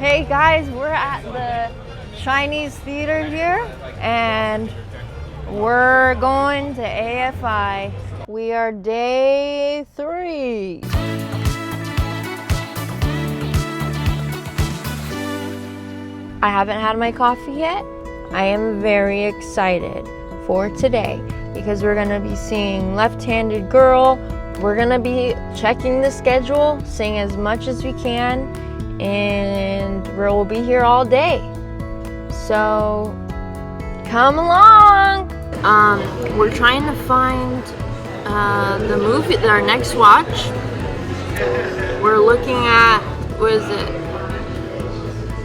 Hey guys, we're at the Chinese theater here and we're going to AFI. We are day 3. I haven't had my coffee yet. I am very excited for today because we're gonna be seeing Left-Handed Girl. We're gonna be checking the schedule, seeing as much as we can, and we'll be here all day. So come along. We're trying to find the movie, our next watch. We're looking at, what is it?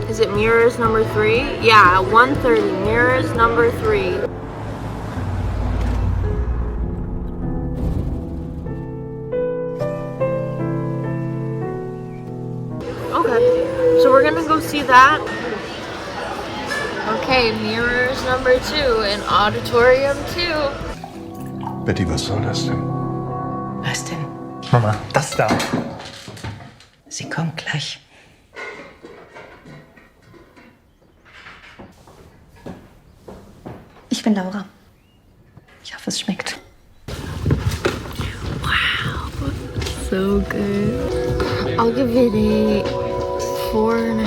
Is it Mirrors number 3? Yeah, 1:30, Mirrors number 3. Okay, so we're gonna go see that. Okay, Mirrors number 2 and Auditorium 2. Betty, was soll das denn? Was denn? Mama, das da. Sie kommt gleich. Ich bin Laura. Ich hoffe, es schmeckt. Wow, so good. I'll give it a 4.5.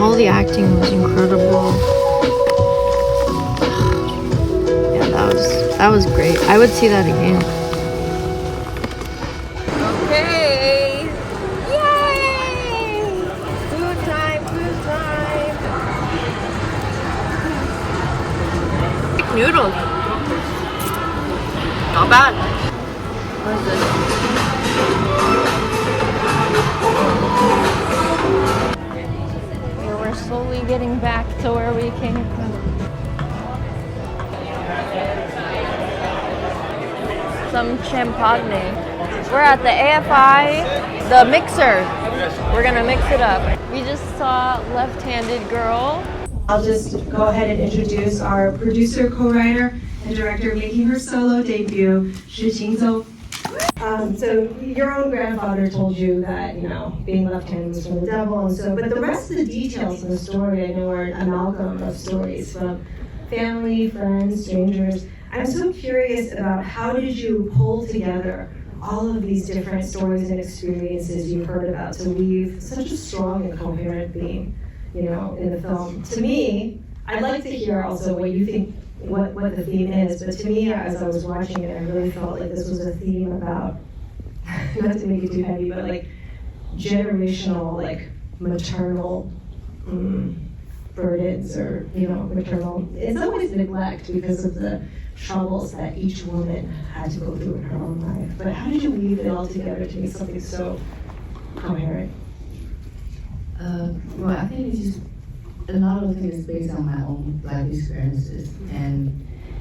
All the acting was incredible. Yeah, that was great. I would see that again. Okay. Yay! Food time, food time. Noodles. Not bad. What is this? We're slowly getting back to where we came from. Some champagne. We're at the AFI, the mixer. We're gonna mix it up. We just saw Left-Handed Girl. I'll just go ahead and introduce our producer, co-writer, and director making her solo debut, Shih-Ching Tsou. So your own grandfather told you that, being left-handed was from the devil, and so, but the rest of the details of the story, I know, are an amalgam of stories from family, friends, strangers. I'm so curious about how did you pull together all of these different stories and experiences you've heard about to weave such a strong and coherent theme, in the film. To me, I'd like to hear also what you think, what the theme is, but to me, as I was watching it, I really felt like this was a theme about, not to make it too heavy, but like generational, maternal burdens or, maternal, in some ways neglect because of the troubles that each woman had to go through in her own life. But how did you weave it all together to make something so coherent? Well, I think it's just a lot of things based on my own life experiences. And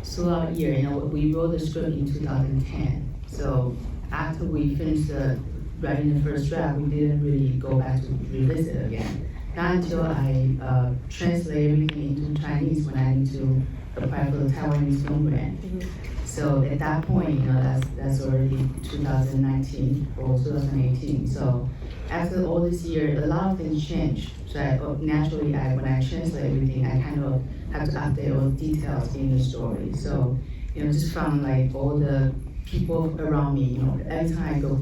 throughout the year, we wrote the script in 2010. So after we finished writing the first draft, we didn't really go back to revisit it again. Not until I translate everything into Chinese when I need to apply for the Taiwanese film grant. Mm-hmm. So at that point, that's already 2019 or 2018. So after all this year, a lot of things changed. So naturally, when I translate everything, I kind of have to update all the details in the story. So, just from all the people around me, every time I go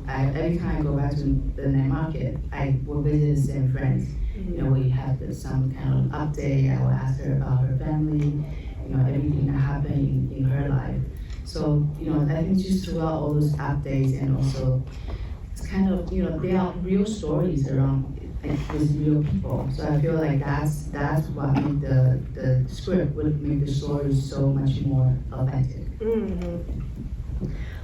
back to the night market, I will visit the same friends. We have some kind of update. I will ask her about her family, everything that happened in her life. So, I think just throughout all those updates and also it's kind of, there are real stories around with real people. So I feel like that's what made the script would make the story so much more authentic. Mm-hmm.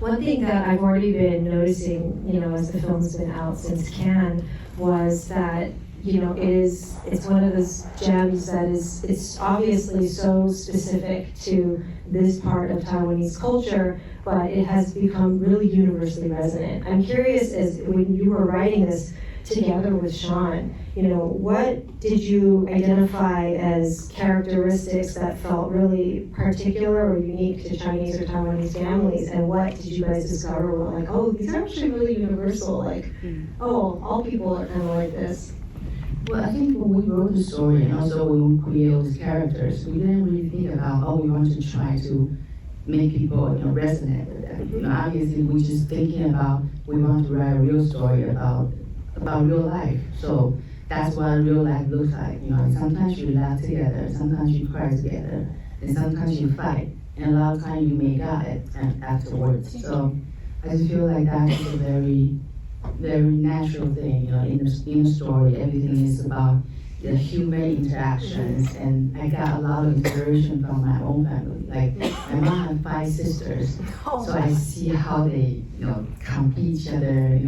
One thing that I've already been noticing, as the film's been out since Cannes, was that it's one of those gems that it's obviously so specific to this part of Taiwanese culture, but it has become really universally resonant. I'm curious, as when you were writing this, together with Sean, what did you identify as characteristics that felt really particular or unique to Chinese or Taiwanese families, and what did you guys discover were like, oh, these are actually really universal, like, oh, all people are kind of like this? Well, I think when we wrote the story and also when we created these characters, we didn't really think about, oh, we want to try to make people resonate with that. Obviously, we're just thinking about, we want to write a real story about real life. So that's what real life looks like. Sometimes you laugh together, sometimes you cry together, and sometimes you fight. And a lot of times you make up afterwards. So I just feel like that is a very, very natural thing. In the story, everything is about the human interactions, and I got a lot of inspiration from my own family. Like my mom had 5 sisters, so I see how they compete each other.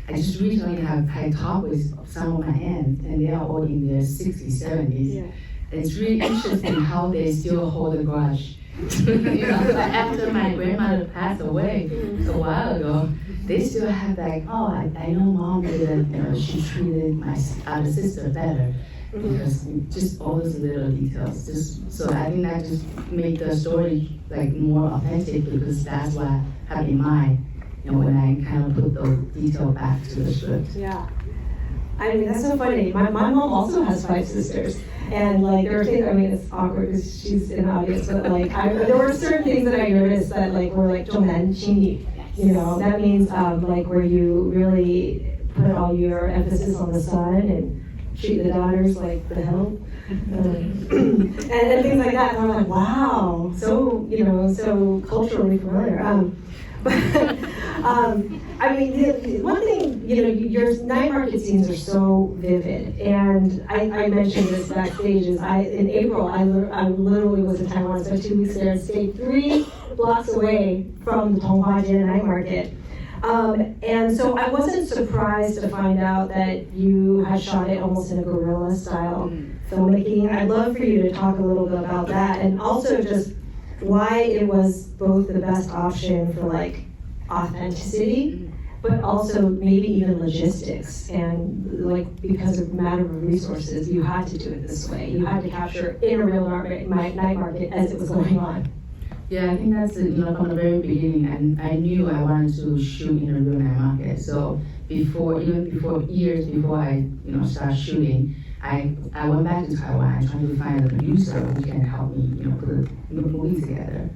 I just recently had talked with some of my aunts, and they are all in their 60s, 70s. Yeah. It's really interesting how they still hold a grudge. After my grandmother passed away a while ago, they still have like, oh, I know mom didn't, she treated my other sister better. Because just all those little details. So I think that just made the story like more authentic, because that's what I have in mind. When I kind of put those details back to the script. Yeah. I mean, that's so funny. My mom also has 5 sisters. And like, there were things, it's awkward because she's in the audience, but like, there were certain things that I noticed that like were like, 重男轻女. That means like where you really put all your emphasis on the son and treat the daughters like the hell. And things like that. And I'm like, wow, so, so culturally familiar. One thing, your night market scenes are so vivid, and I mentioned this backstage. In April, I literally was in Taiwan, spent 2 weeks there, and stayed 3 blocks away from the Tonghua night market. And so I wasn't surprised to find out that you had shot it almost in a guerrilla-style filmmaking. I'd love for you to talk a little bit about that, and also just why it was both the best option for like authenticity, but also maybe even logistics, and like because of matter of resources, you had to do it this way. You had to capture in a real night market as it was going on. Yeah, I think that's from the very beginning, and I knew I wanted to shoot in a real night market. So years before I started shooting, I went back to Taiwan and tried to find a producer who can help me put the movie together.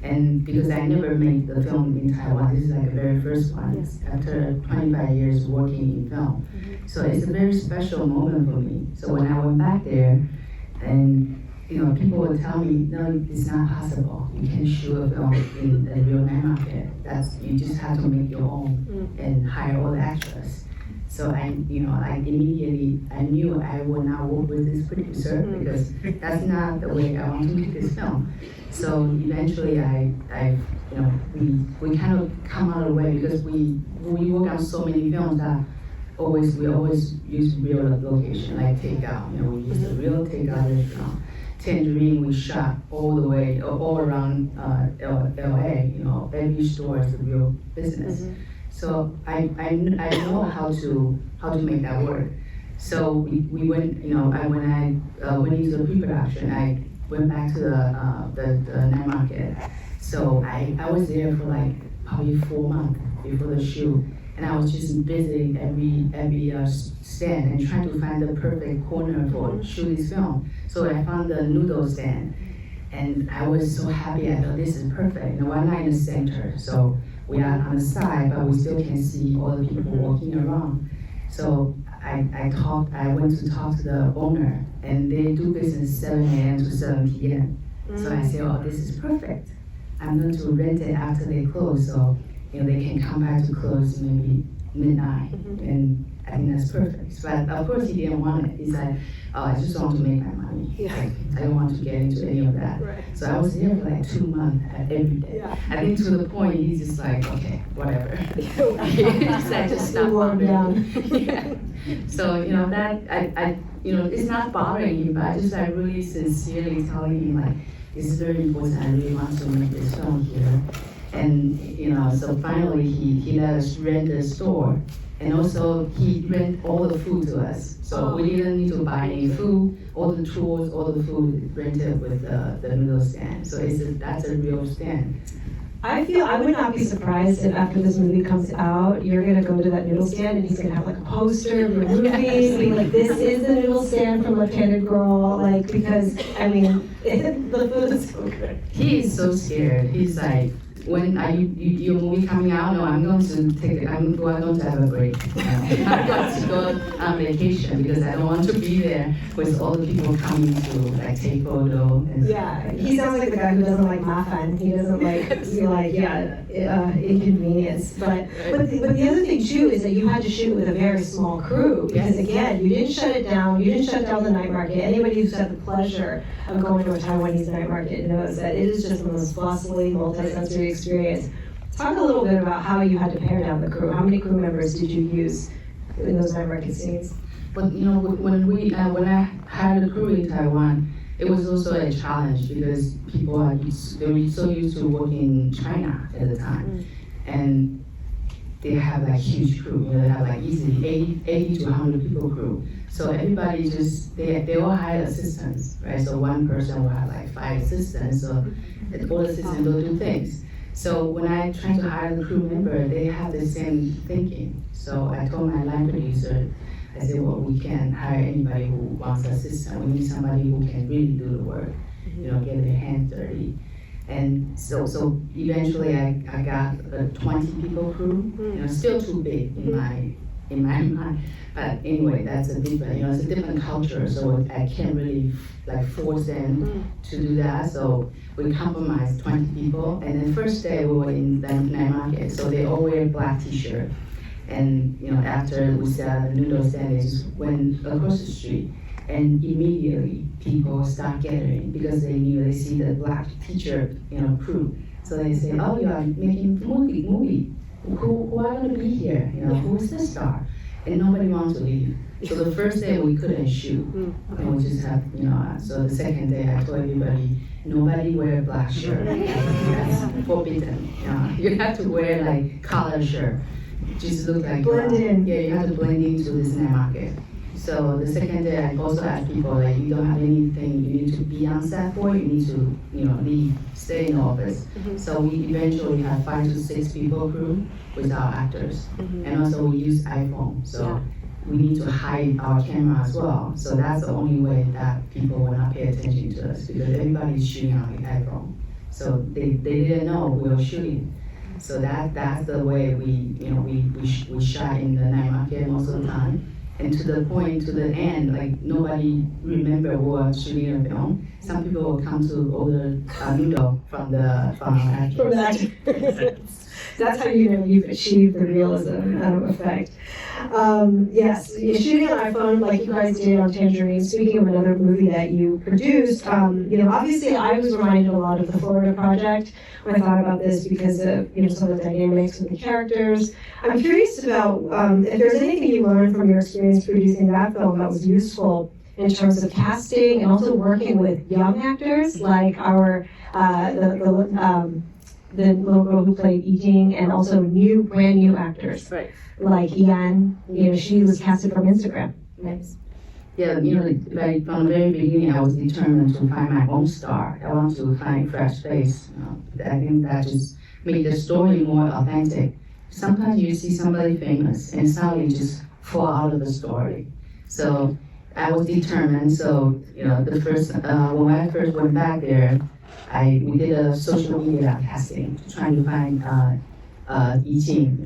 And because I never made the film in Taiwan, this is like the very first one after 25 years working in film. So it's a very special moment for me. So when I went back there, and people would tell me, no, it's not possible. You can't shoot a film in the real night market. You just have to make your own and hire all the extras. So I immediately I knew I would not work with this producer because that's not the way I want to make this film. So eventually we kind of come out of the way, because we work on so many films that we always use real location, like takeout. We use the real takeout restaurant. Tangerine, we shot all around LA. Every store is a real business. So I know how to make that work. So we went, when I went into the pre-production, I went back to the night market. So I was there for like probably 4 months before the shoot, and I was just visiting every stand and trying to find the perfect corner for shoot this film. So I found the Noodles stand, and I was so happy. I thought, this is perfect. We're not in the center, so we are on the side, but we still can see all the people walking around. So I went to talk to the owner, and they do business 7 a.m. to 7 p.m. So I said, oh, this is perfect. I'm going to rent it after they close, so they can come back to close maybe midnight, and I think that's perfect. But of course he didn't want it. He said, oh, I just want to make my money. Like, I don't want to get into any of that. Right. So I was there for like 2 months every day. I think to the point he's just like, okay, whatever. I just stop bothering. So that I it's not bothering him, but I really sincerely telling him, like, this is very important. I really want to make this film here. And so finally he let us rent a store And also, he rent all the food to us. So we didn't need to buy any food, all the tools, all the food rented with the noodle stand. So that's a real stand. I feel I would not be surprised if after this movie comes out, you're gonna go to that noodle stand and he's gonna have like a poster of your movie, being like, "This is the noodle stand from Left-Handed Girl," like because I mean, the food is so good. He is so scared. He's like, when are your movie coming out? No, I'm going to have a break. I'm going to go on vacation because I don't want to be there with all the people coming to like take photo. And Yeah, he sounds like the guy who doesn't like mafan. He doesn't like be like inconvenience. But the other thing too is that you had to shoot with a very small crew because again, you didn't shut it down. You didn't shut down the night market. Anybody who's had the pleasure of going to a Taiwanese night market knows that it is just the most bustling, multi-sensory experience. Talk a little bit about how you had to pare down the crew. How many crew members did you use in those night market scenes? But you know, when I hired a crew in Taiwan, it was also a challenge because people they were so used to working in China at the time, and they have like huge crew. You know, they have like easily 80 to 100 people crew. So everybody they all hired assistants, right? So one person will have like 5 assistants, so all the assistants will do things. So when I tried to hire the crew member, they have the same thinking. So I told my line producer, I said, well, we can't hire anybody who wants an assistant. We need somebody who can really do the work, you know, get their hands dirty. And so eventually I got a 20 people crew, you know, still too big in my mind. But anyway, that's a different, it's a different culture, so I can't really like force them to do that. So we compromised 20 people, and then first day we were in the night market, so they all wear black t-shirt. And after we set up the noodle stand, they just went across the street, and immediately people start gathering because they see the black t-shirt, crew. So they say, "Oh, you are making movie. Who are going to be here? Who's the star?" And nobody wants to leave. So the first day we couldn't shoot, and we just have, so the second day I told everybody, nobody wear black shirt. That's forbidden. You have to wear like collar shirt. Just look like blend in. Yeah, you have to blend into this night market. So the second day I also asked people like, you don't have anything you need to be on set for. You need to, leave, stay in the office. So we eventually have 5 to 6 people crew with our actors, and also we use iPhone. So we need to hide our camera as well. So that's the only way that people will not pay attention to us because everybody's shooting on the iPhone. So they didn't know we were shooting. So that's the way we shot in the night market most of the time. And to the end, like nobody remember we were shooting a film. Some people will come to order a noodle from our actors. That's how you've achieved the realism effect. Yes, shooting on iPhone like you guys did on Tangerine. Speaking of another movie that you produced, obviously I was reminded a lot of the Florida Project when I thought about this because of some of the dynamics with the characters. I'm curious about if there's anything you learned from your experience producing that film that was useful in terms of casting and also working with young actors like our the little girl who played Yi-Jing, and also brand new actors. Right. Like Ian, she was casted from Instagram. Nice. Yeah, like from the very beginning, I was determined to find my own star. I want to find fresh face. I think that just made the story more authentic. Sometimes you see somebody famous and suddenly just fall out of the story. So I was determined. So the first when I first went back there, we did a social media casting, trying to find Yi-Jing,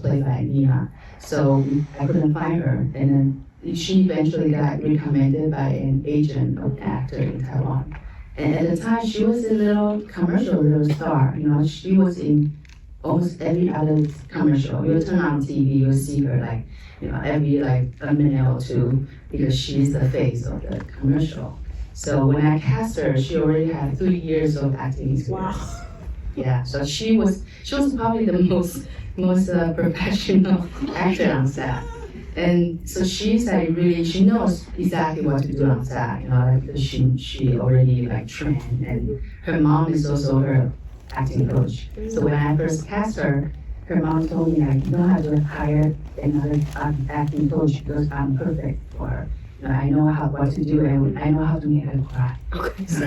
played by Nina. So I couldn't find her, and then she eventually got recommended by an agent of actor in Taiwan. And at the time, she was a little little star. She was in almost every other commercial. You turn on TV, you'll see her every a minute or two because she's the face of the commercial. So when I cast her, she already had 3 years of acting experience. Wow. Yeah, so she was probably the most professional actor on set. And so she's she knows exactly what to do on set, she already trained, and her mom is also her acting coach. So when I first cast her, her mom told me, like, you don't have to hire another acting coach because I'm perfect for her. You know, I know what to do and I know how to make her cry. Okay. So,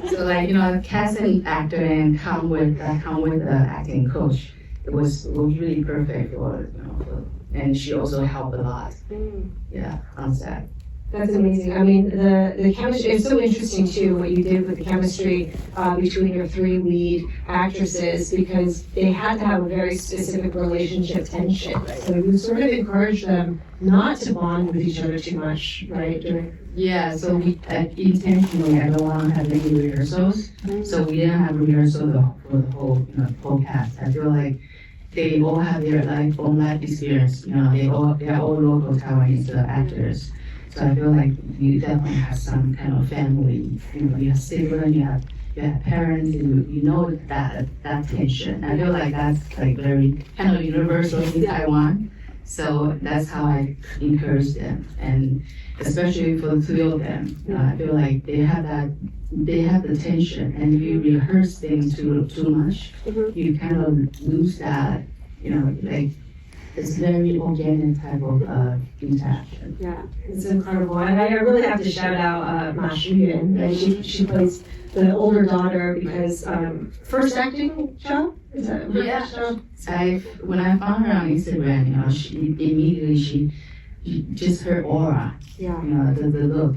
so like, you know, casting actor and come with acting coach. It was really perfect for, you know, and she also helped a lot. Yeah, on set. That's amazing. I mean, the chemistry, it's so interesting too, what you did with the chemistry between your three lead actresses, because they had to have a very specific relationship tension. So you sort of encouraged them not to bond with each other too much, right? Yeah, so we intentionally, everyone had many rehearsals. So we didn't have rehearsal for the whole cast. I feel like they all have their own life experience. You know, they're all local Taiwanese actors. So I feel like you definitely have some kind of family. You know, you have siblings, you have parents, and you know that tension. I feel like that's like very kind of universal in Taiwan. So that's how I encourage them, and especially for the three of them, I feel like they have the tension, and if you rehearse things too much, you kind of lose that, you know, like. It's very organic type of interaction. Yeah, it's incredible. And I really have to shout out Ma Shuyuan. And she plays the older daughter because first acting job? Is that her first job? When I found her on Instagram, you know, she just her aura, you know, the look.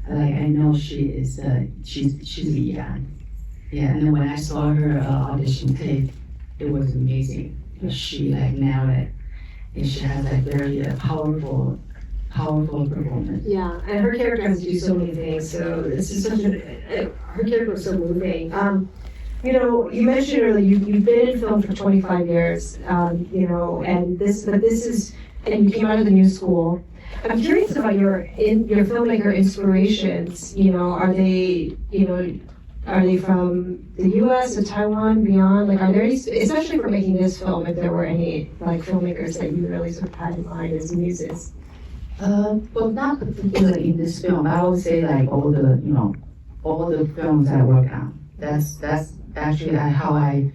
Like I know she is she's young. Yeah, and then when I saw her audition tape, it was amazing. She like nailed it. And she has that very powerful performance. Yeah, and her character has to do so many things. So this is her character was so moving. You know, you mentioned earlier you've been in film for 25 years. You know, and this is, and you came out of the new school. I'm curious about your filmmaker inspirations. You know, are they from the U.S. or Taiwan, beyond? Like, are there any, especially for making this film, if there were any like filmmakers that you really sort of had in mind as muses? Well, not particularly in this film. I would say like all the films I work on. That's actually how I,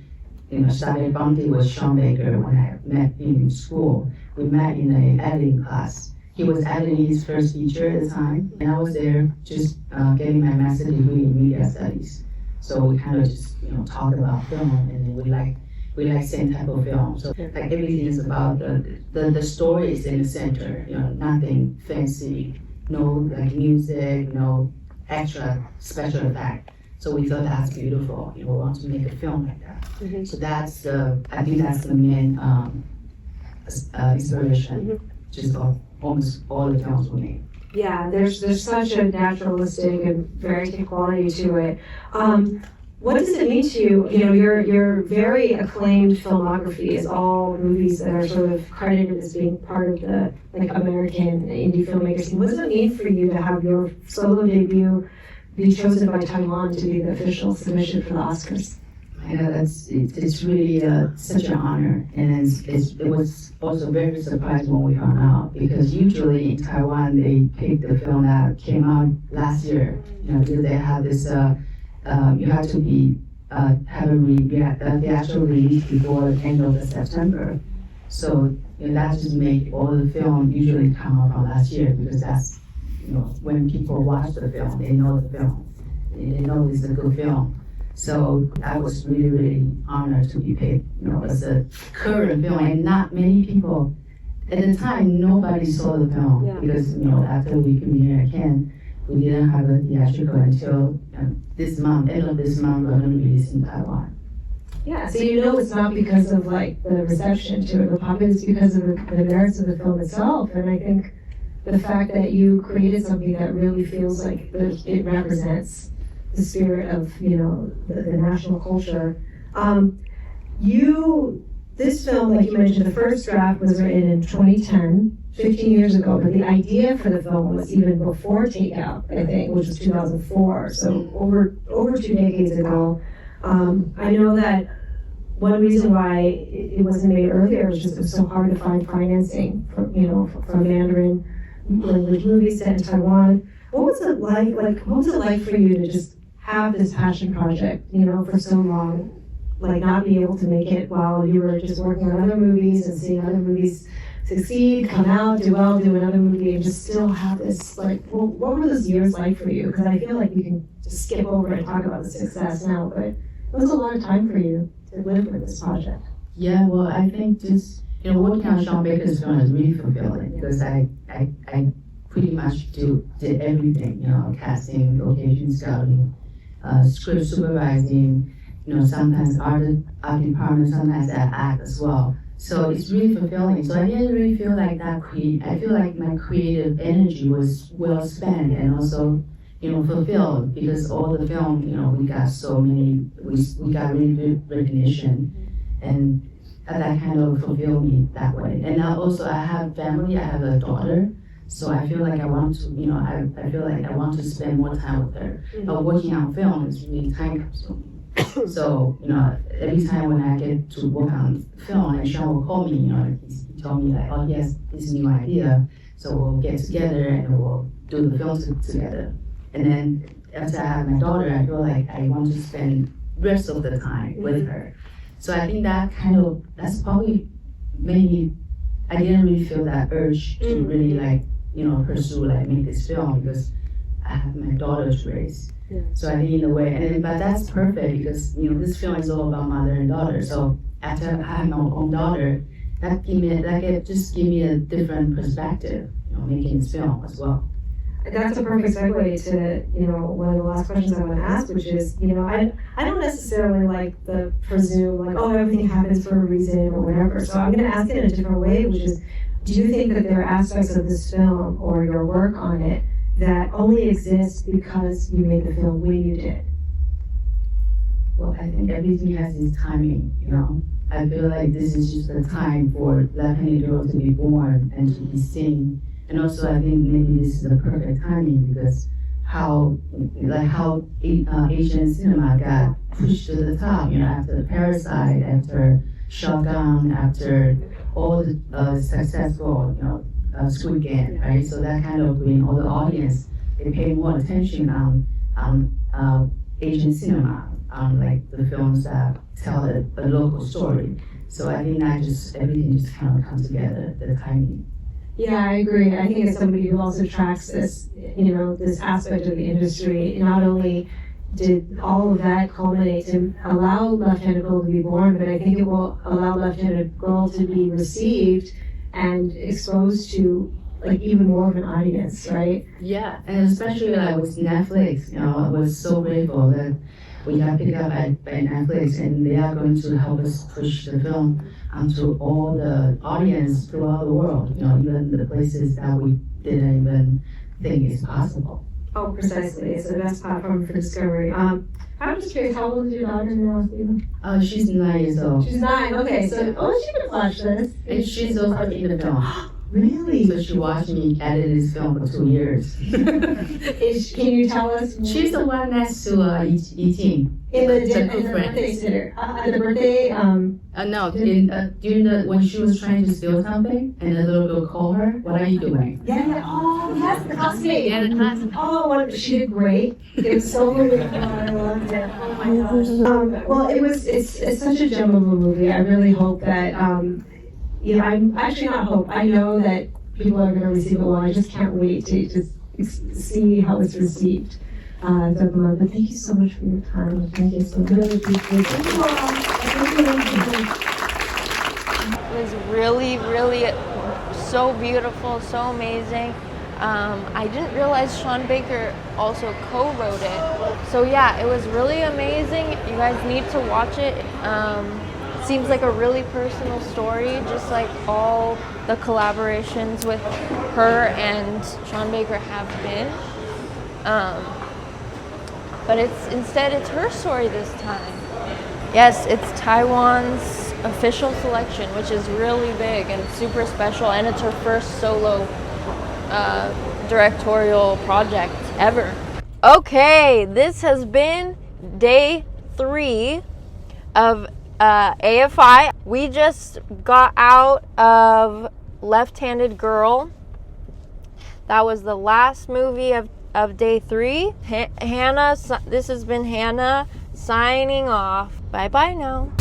you know, started bumping with Sean Baker when I met him in school. We met in an editing class. He was editing his first feature at the time, and I was there just getting my master's degree in media studies. So we kind of just, you know, talked about film, and then we like same type of film. So like everything is about the story is in the center. You know, nothing fancy, no like music, no extra special effect. So we thought that's beautiful. You know, we want to make a film like that. So that's I think that's the main inspiration. Just of almost all the films we made. Yeah, there's such a naturalistic and very good quality to it. What does it mean to you? You know, your very acclaimed filmography is all movies that are sort of credited as being part of the like American indie filmmakers scene. What does it mean for you to have your solo debut be chosen by Taiwan to be the official submission for the Oscars? Yeah, it's really such an honor, and it was also very surprising when we found out, because usually in Taiwan they pick the film that came out last year. You know, because they have this you have to be have the actual release before the end of September. So you know, that just make all the film usually come out from last year, because that's, you know, when people watch the film, they know the film, they know it's a good film. So I was really, really honored to be picked, you know, as a current film, and not many people, at the time, nobody saw the film, because, you know, after we premiered again, we didn't have a theatrical until this month, end of this month, we're going to release in Taiwan. Yeah, so you know it's not because of like the reception to it, the pop, it's because of the merits of the film itself, and I think the fact that you created something that really feels like it represents the spirit of, you know, the national culture. This film, like you mentioned, the first draft was written in 2010, 15 years ago, but the idea for the film was even before Takeout, I think, which was 2004, so over 2 decades ago. I know that one reason why it wasn't made earlier was just it was so hard to find financing for Mandarin language movies set in Taiwan. What was it like for you to just have this passion project, you know, for so long, like not be able to make it while you were just working on other movies and seeing other movies succeed, come out, do well, do another movie, and just still have this, like, well, what were those years like for you? Because I feel like we can just skip over and talk about the success now, but it was a lot of time for you to live with this project. Yeah, well, I think just, working on Sean Baker's film is really fulfilling because I pretty much did everything, casting, location scouting, script supervising, sometimes art department, sometimes I act as well. So it's really fulfilling. So I didn't really feel like that I feel like my creative energy was well spent and also, fulfilled because all the film, we got so many, we got really good recognition and that kind of fulfilled me that way. And now also I have family, I have a daughter. So I feel like I want to, I feel like I want to spend more time with her. But working on film is really time consuming. So, every time when I get to work on film, and Sean will call me, he told me like, oh, he has this new idea. So we'll get together and we'll do the film together. And then after I have my daughter, I feel like I want to spend rest of the time with her. So I think that's probably maybe, I didn't really feel that urge to really pursue, make this film because I have my daughter to raise. Yeah. So I think in a way, but that's perfect because, this film is all about mother and daughter. So after I have my own daughter, that just give me a different perspective, making this film as well. That's a perfect segue to, one of the last questions I want to ask, which is, I don't necessarily like the presume, like, oh, everything happens for a reason or whatever. So I'm going to ask it in a different way, which is, do you think that there are aspects of this film or your work on it that only exist because you made the film when you did? Well, I think everything has its timing, I feel like this is just the time for left-handed girl to be born and to be seen. And also I think maybe this is the perfect timing because how Asian cinema got pushed to the top, after Parasite, after Shotgun, after all the successful, Squid Game, right? So that kind of bring all the audience, they pay more attention on Asian cinema, like the films that tell a local story. So I think everything just kind of comes together, the timing. Yeah, I agree. I think as somebody who also tracks this, this aspect of the industry, not only did all of that culminate to allow Left-Handed Girl to be born, but I think it will allow Left-Handed Girl to be received and exposed to even more of an audience, right? Yeah, and especially with Netflix, I was so grateful that we got picked up by Netflix and they are going to help us push the film onto all the audience throughout the world, even the places that we didn't even think is possible. Oh, precisely. It's the best platform for discovery. I'm just curious, how old is your daughter now, Stephen? She's 9 years old. She's 9, okay. So, she can watch this. And she's also in the film. Really? So she watched me edit this film for 2 years. Can you tell us? She's the one next to Yi-Ting. In the birthday sitter. At the birthday, no, during when she was trying to steal something, and the little girl called her, "What are you doing?" Yeah. Oh, yes, the classmate. Yeah, the classmate. Oh, she did great. It was so moving. I loved it. Oh my gosh. Well, it's such a gem of a movie. I really hope that I'm actually not hope. I know that people are going to receive it well. I just can't wait to just see how it's received. But thank you so much for your time. Thank you so much. Really appreciate it. It was really, really so beautiful, so amazing. I didn't realize Sean Baker also co-wrote it. So yeah, it was really amazing. You guys need to watch it. Seems like a really personal story, just like all the collaborations with her and Sean Baker have been. But it's her story this time. Yes, it's Taiwan's official selection, which is really big and super special, and it's her first solo directorial project ever. Okay, this has been day 3 of AFI. We just got out of Left-Handed Girl. That was the last movie of day 3. Hannah, this has been Hannah signing off. Bye bye now.